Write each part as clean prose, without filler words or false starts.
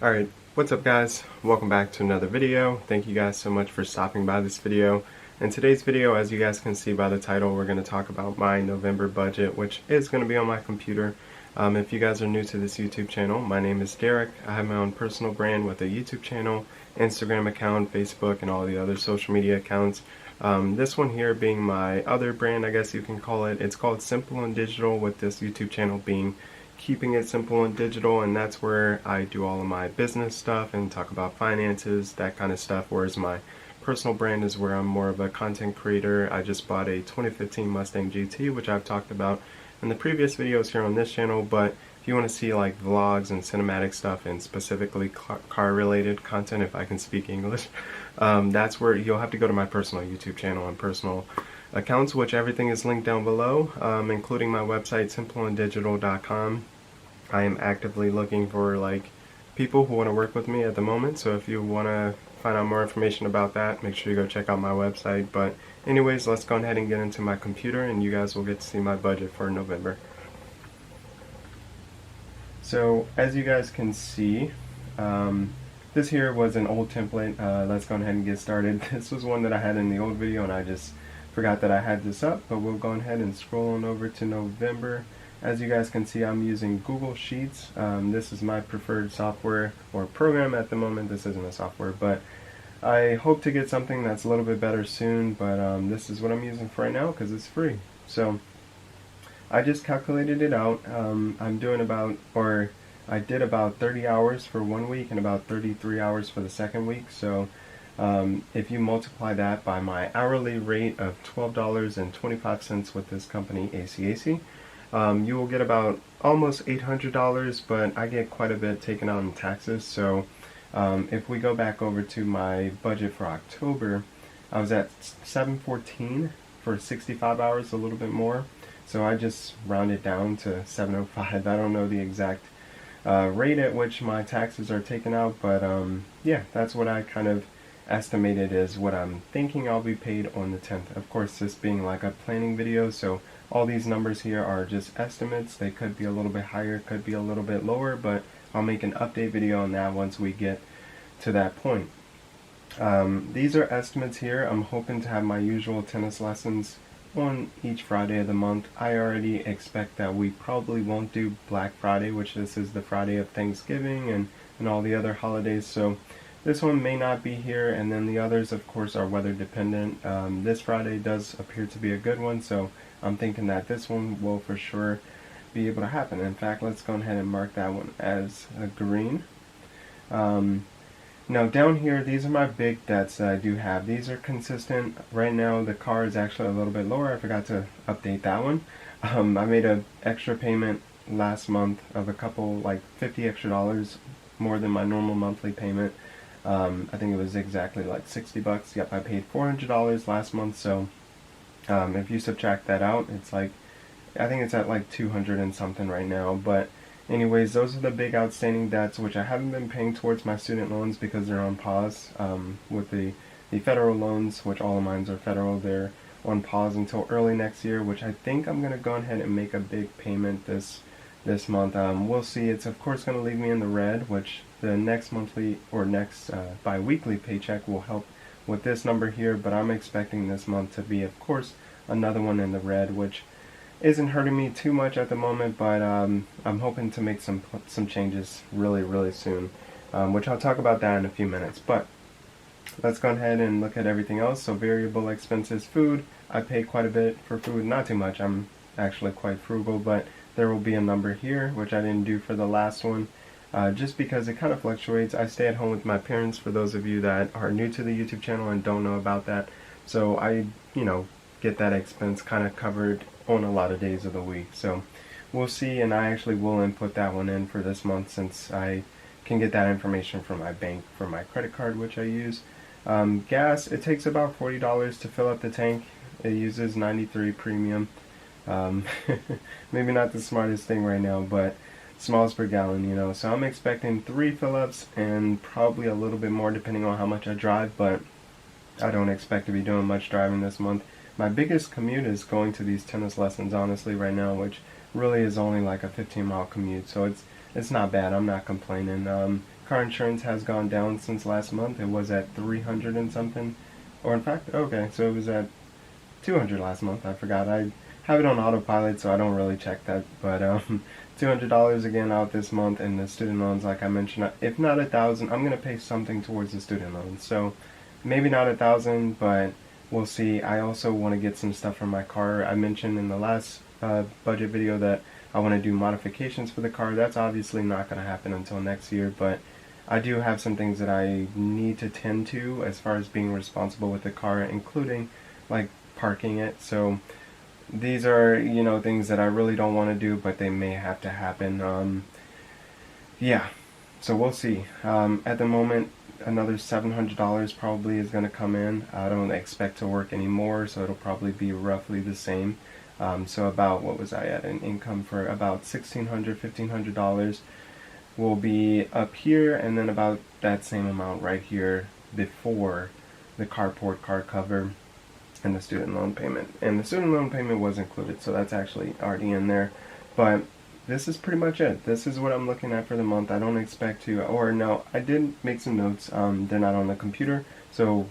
Alright, what's up guys? Welcome back to another video. Thank you guys so much for stopping by this video. In today's video, as you guys can see by the title, we're going to talk about my November budget, which is going to be on my computer. If you guys are new to this YouTube channel, my name is Derek. I have my own personal brand with a YouTube channel, Instagram account, Facebook, and all the other social media accounts. This one here being my other brand, I guess you can call it. It's called Simple and Digital, with this YouTube channel being Keeping It Simple and Digital, and that's where I do all of my business stuff and talk about finances, that kind of stuff, whereas my personal brand is where I'm more of a content creator. I just bought a 2015 Mustang GT, which I've talked about in the previous videos here on this channel, but if you want to see like vlogs and cinematic stuff and specifically car related content, if I can speak English, that's where you'll have to go to my personal YouTube channel and personal accounts, which everything is linked down below, including my website simpleanddigital.com. I am actively looking for like people who want to work with me at the moment, so if you want to find out more information about that, make sure you go check out my website. But anyways, let's go ahead and get into my computer and you guys will get to see my budget for November. So as you guys can see, this here was an old template. Let's go ahead and get started. This was one that I had in the old video and I just forgot that I had this up, but we'll go ahead and scroll on over to November. As you guys can see, I'm using Google Sheets. This is my preferred software or program at the moment. This isn't a software, but I hope to get something that's a little bit better soon, but this is what I'm using for right now because it's free. So I just calculated it out. I'm doing about, or I did about 30 hours for 1 week and about 33 hours for the second week. So if you multiply that by my hourly rate of $12.25 with this company, ACAC, you will get about almost $800, but I get quite a bit taken out in taxes. So if we go back over to my budget for October, I was at $714 for 65 hours, a little bit more. So I just rounded down to 705. I don't know the exact rate at which my taxes are taken out, but yeah, that's what I kind of estimated is what I'm thinking I'll be paid on the 10th. Of course, this being like a planning video, so all these numbers here are just estimates. They could be a little bit higher, could be a little bit lower, but I'll make an update video on that once we get to that point. These are estimates here. I'm hoping to have my usual tennis lessons on each Friday of the month. I already expect that we probably won't do Black Friday, which this is the Friday of Thanksgiving and all the other holidays, so this one may not be here, and then the others of course are weather dependent. This Friday does appear to be a good one, so I'm thinking that this one will for sure be able to happen. In fact, let's go ahead and mark that one as a green. Now down here, these are my big debts that I do have. These are consistent. Right now the car is actually a little bit lower. I forgot to update that one. I made an extra payment last month of a couple, like $50 extra more than my normal monthly payment. I think it was exactly like 60 bucks. Yep, I paid $400 last month, so if you subtract that out, it's like, I think it's at like 200 and something right now. But anyways, those are the big outstanding debts, which I haven't been paying towards my student loans because they're on pause. With the federal loans, which all of mine are federal, they're on pause until early next year, which I think I'm going to go ahead and make a big payment this month. We'll see. It's of course going to leave me in the red, which the next monthly or next bi-weekly paycheck will help with this number here, but I'm expecting this month to be of course another one in the red, which isn't hurting me too much at the moment, but I'm hoping to make some changes really soon, which I'll talk about that in a few minutes. But let's go ahead and look at everything else. So variable expenses, food, I pay quite a bit for food, not too much, I'm actually quite frugal, but there will be a number here, which I didn't do for the last one, just because it kind of fluctuates. I stay at home with my parents, for those of you that are new to the YouTube channel and don't know about that. So I, get that expense kind of covered on a lot of days of the week. So we'll see, and I actually will input that one in for this month since I can get that information from my bank for my credit card, which I use. Gas, it takes about $40 to fill up the tank. It uses 93 premium. Maybe not the smartest thing right now, but miles per gallon, so I'm expecting 3 fill-ups and probably a little bit more depending on how much I drive, but I don't expect to be doing much driving this month. My biggest commute is going to these tennis lessons, honestly, right now, which really is only like a 15-mile commute, so it's not bad. I'm not complaining. car insurance has gone down since last month. It was at 300 and something, or in fact, okay, so it was at 200 last month. I forgot. I have it on autopilot, so I don't really check that. But $200 again out this month, and the student loans, like I mentioned, if not 1,000, I'm gonna pay something towards the student loans. So maybe not 1,000, but we'll see. I also want to get some stuff from my car. I mentioned in the last budget video that I want to do modifications for the car. That's obviously not going to happen until next year, but I do have some things that I need to tend to as far as being responsible with the car, including like parking it. So these are, things that I really don't want to do, but they may have to happen. Yeah, so we'll see. At the moment, another $700 probably is going to come in. I don't expect to work anymore, so it'll probably be roughly the same. So about, what was I at, an income for about $1,600, $1,500 will be up here, and then about that same amount right here before the carport, car cover, and the student loan payment. And the student loan payment was included, so that's actually already in there. But this is pretty much it. This is what I'm looking at for the month. I don't expect to, or no, I did make some notes. They're not on the computer, so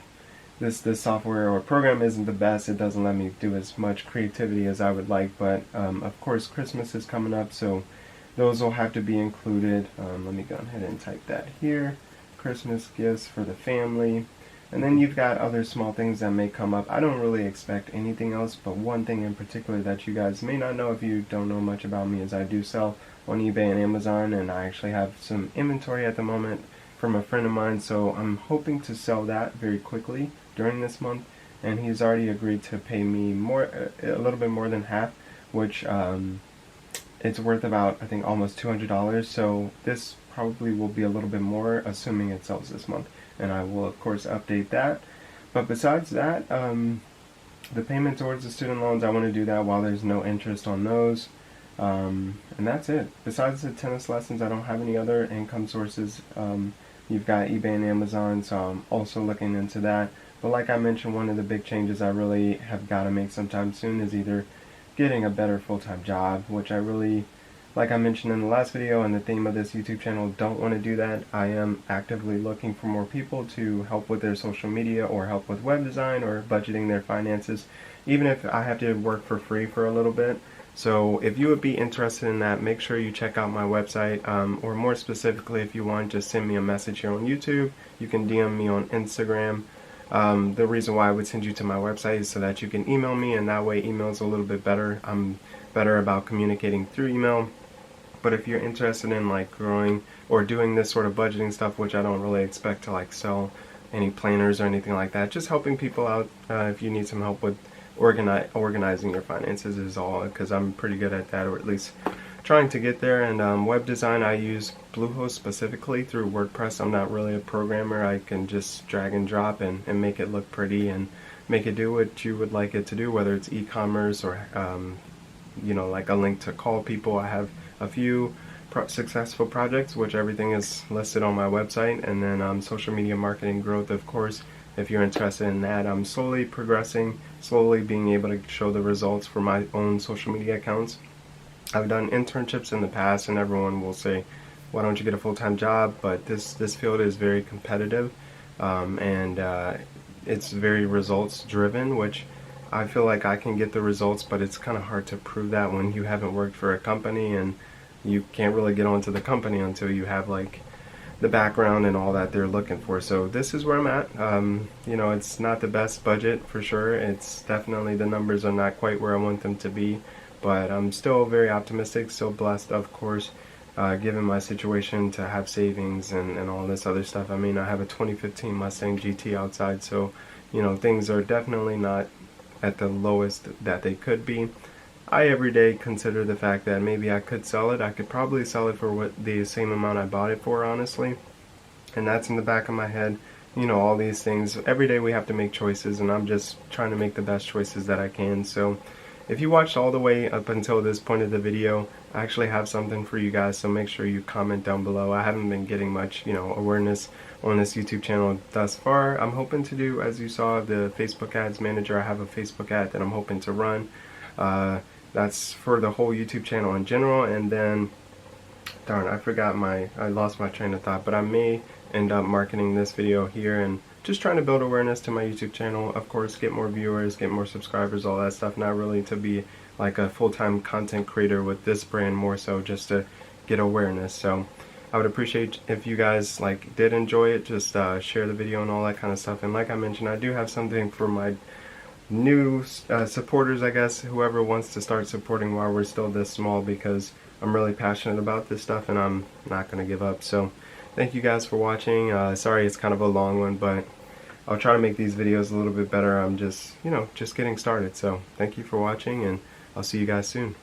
this software or program isn't the best. It doesn't let me do as much creativity as I would like, but of course Christmas is coming up, so those will have to be included. Let me go ahead and type that here. Christmas gifts for the family. And then you've got other small things that may come up. I don't really expect anything else, but one thing in particular that you guys may not know if you don't know much about me is I do sell on eBay and Amazon, and I actually have some inventory at the moment from a friend of mine, so I'm hoping to sell that very quickly during this month, and he's already agreed to pay me a little bit more than half, which it's worth about, I think, almost $200, so this probably will be a little bit more, assuming it sells this month, and I will of course update that. But besides that, the payment towards the student loans, I want to do that while there's no interest on those, and that's it. Besides the tennis lessons, I don't have any other income sources. You've got eBay and Amazon, so I'm also looking into that. But like I mentioned, one of the big changes I really have got to make sometime soon is either getting a better full-time job, which I really, like I mentioned in the last video and the theme of this YouTube channel, don't want to do that. I am actively looking for more people to help with their social media or help with web design or budgeting their finances, even if I have to work for free for a little bit. So if you would be interested in that, make sure you check out my website, or more specifically, if you want, just send me a message here on YouTube. You can DM me on Instagram. The reason why I would send you to my website is so that you can email me, and that way email is a little bit better. I'm better about communicating through email. But if you're interested in like growing or doing this sort of budgeting stuff, which I don't really expect to like sell any planners or anything like that, just helping people out, if you need some help with organizing your finances is all, because I'm pretty good at that, or at least trying to get there. And web design, I use Bluehost specifically through WordPress. I'm not really a programmer. I can just drag and drop and make it look pretty and make it do what you would like it to do, whether it's e-commerce or like a link to call people. I have a few successful projects, which everything is listed on my website. And then social media marketing growth, of course, if you're interested in that. I'm slowly progressing, slowly being able to show the results for my own social media accounts. I've done internships in the past, and everyone will say, why don't you get a full-time job? But this field is very competitive, and it's very results driven, which I feel like I can get the results, but it's kind of hard to prove that when you haven't worked for a company, and you can't really get onto the company until you have like the background and all that they're looking for. So this is where I'm at. It's not the best budget for sure. It's definitely, the numbers are not quite where I want them to be, but I'm still very optimistic, still blessed, of course, given my situation, to have savings and all this other stuff. I mean, I have a 2015 Mustang GT outside, so things are definitely not at the lowest that they could be. I every day consider the fact that maybe I could sell it. I could probably sell it for the same amount I bought it for, honestly. And that's in the back of my head. All these things. Every day we have to make choices, and I'm just trying to make the best choices that I can. So if you watched all the way up until this point of the video, I actually have something for you guys, so make sure you comment down below. I haven't been getting much, awareness on this YouTube channel thus far. I'm hoping to do, as you saw, the Facebook Ads Manager. I have a Facebook ad that I'm hoping to run. That's for the whole YouTube channel in general, and then Darn, I lost my train of thought, but I may end up marketing this video here and just trying to build awareness to my YouTube channel. Of course, get more viewers, get more subscribers, all that stuff. Not really to be like a full-time content creator with this brand, more so just to get awareness. So I would appreciate if you guys like did enjoy it, just share the video and all that kind of stuff. And like I mentioned, I do have something for my new supporters, I guess, whoever wants to start supporting while we're still this small, because I'm really passionate about this stuff and I'm not going to give up. So thank you guys for watching. Sorry it's kind of a long one, but I'll try to make these videos a little bit better. I'm just, just getting started. So thank you for watching, and I'll see you guys soon.